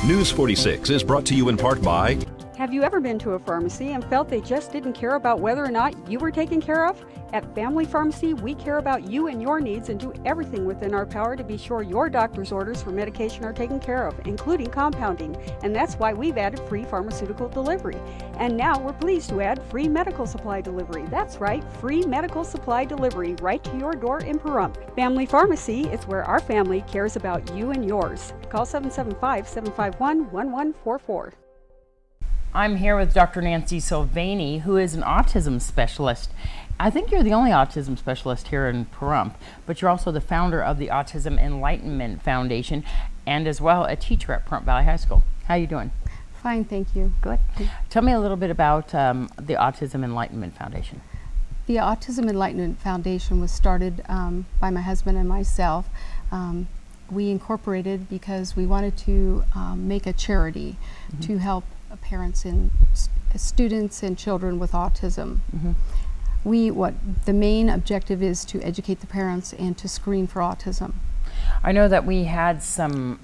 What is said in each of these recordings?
News 46 is brought to you in part by... Have you ever been to a pharmacy and felt they just didn't care about whether or not you were taken care of? At Family Pharmacy, we care about you and your needs and do everything within our power to be sure your doctor's orders for medication are taken care of, including compounding. And that's why we've added free pharmaceutical delivery. And now we're pleased to add free medical supply delivery. That's right, free medical supply delivery right to your door in Pahrump. Family Pharmacy is where our family cares about you and yours. Call 775-751-1144. I'm here with Dr. Nancy Sylvanie, who is an autism specialist. I think you're the only autism specialist here in Pahrump, but you're also the founder of the Autism Enlightenment Foundation and as well a teacher at Pahrump Valley High School. How are you doing? Fine, thank you. Good. Tell me a little bit about the Autism Enlightenment Foundation. The Autism Enlightenment Foundation was started by my husband and myself. We incorporated because we wanted to make a charity to help parents and students and children with autism. The main objective is to educate the parents and to screen for autism. I know that we had some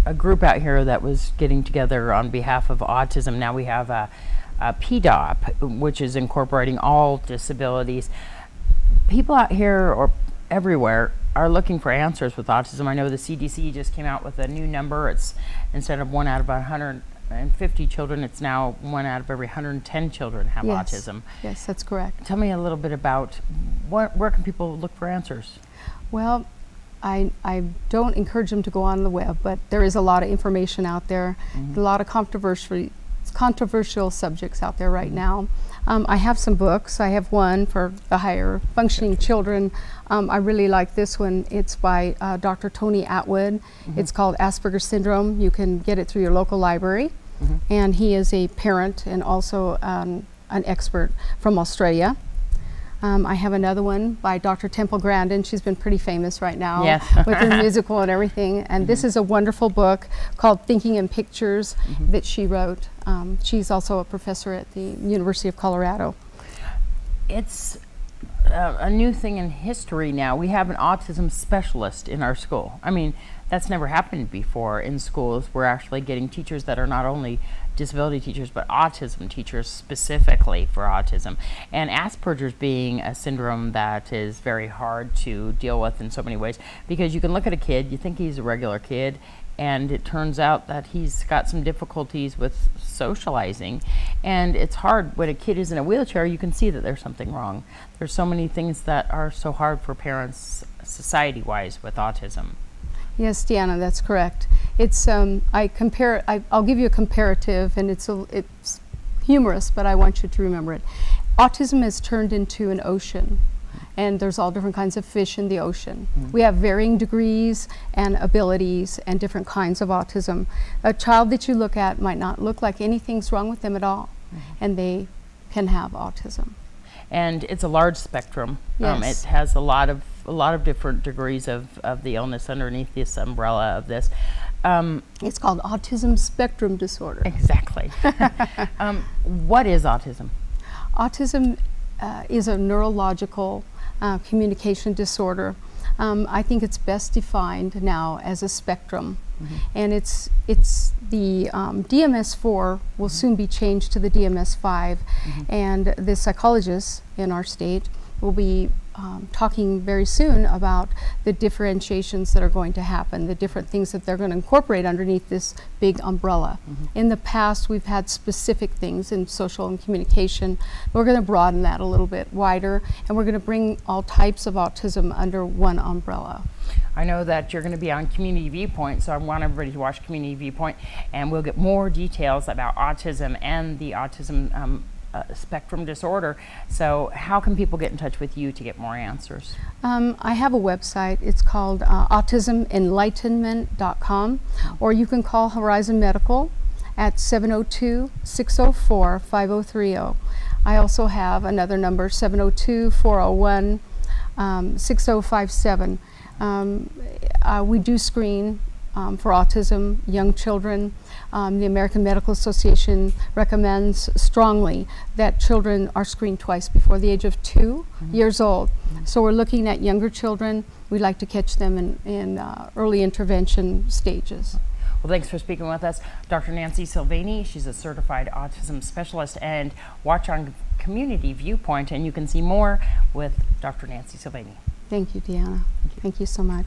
a group out here that was getting together on behalf of autism. Now we have a PDOP, which is incorporating all disabilities. People out here or everywhere are looking for answers with autism. I know the CDC just came out with a new number. It's instead of 1 out of 150 children, it's now 1 out of every 110 children have autism. Yes, that's correct. Tell me a little bit about where can people look for answers? Well, I don't encourage them to go on the web, but there is a lot of information out there, a lot of controversial subjects out there right now. I have some books. I have one for the higher functioning children. I really like this one. It's by Dr. Tony Atwood. It's called Asperger's Syndrome. You can get it through your local library. And he is a parent and also an expert from Australia. I have another one by Dr. Temple Grandin. She's been pretty famous right now with her musical and everything. And this is a wonderful book called Thinking in Pictures that she wrote. She's also a professor at the University of Colorado. It's a new thing in history now. We have an autism specialist in our school. I mean, that's never happened before in schools. We're actually getting teachers that are not only disability teachers, but autism teachers specifically for autism. And Asperger's being a syndrome that is very hard to deal with in so many ways, because you can look at a kid, you think he's a regular kid, and it turns out that he's got some difficulties with socializing. And it's hard when a kid is in a wheelchair, you can see that there's something wrong. There's so many things that are so hard for parents society-wise with autism. Yes, Deanna, that's correct. It's I'll give you a comparative, and it's humorous, but I want you to remember it. Autism has turned into an ocean, and there's all different kinds of fish in the ocean. We have varying degrees and abilities and different kinds of autism. A child that you look at might not look like anything's wrong with them at all, and they can have autism. And it's a large spectrum. Yes. It has a lot of different degrees of the illness underneath this umbrella of this. It's called autism spectrum disorder. Exactly. What is autism? Autism is a neurological communication disorder. I think it's best defined now as a spectrum. And it's the DMS-4 will soon be changed to the DMS-5, and the psychologists in our state will be talking very soon about the differentiations that are going to happen, the different things that they're going to incorporate underneath this big umbrella. In the past, we've had specific things in social and communication. We're going to broaden that a little bit wider, and we're going to bring all types of autism under one umbrella. I know that you're going to be on Community Viewpoint, so I want everybody to watch Community Viewpoint, and we'll get more details about autism and the autism spectrum disorder. So how can people get in touch with you to get more answers? I have a website. It's called autismenlightenment.com, or you can call Horizon Medical at 702-604-5030. I also have another number, 702-401-6057. We do screen for autism, young children. The American Medical Association recommends strongly that children are screened twice before the age of 2 years old. So we're looking at younger children. We like to catch them in early intervention stages. Well, thanks for speaking with us, Dr. Nancy Sylvanie. She's a certified autism specialist, and watch on Community Viewpoint, and you can see more with Dr. Nancy Sylvanie. Thank you, Deanna. Thank you so much.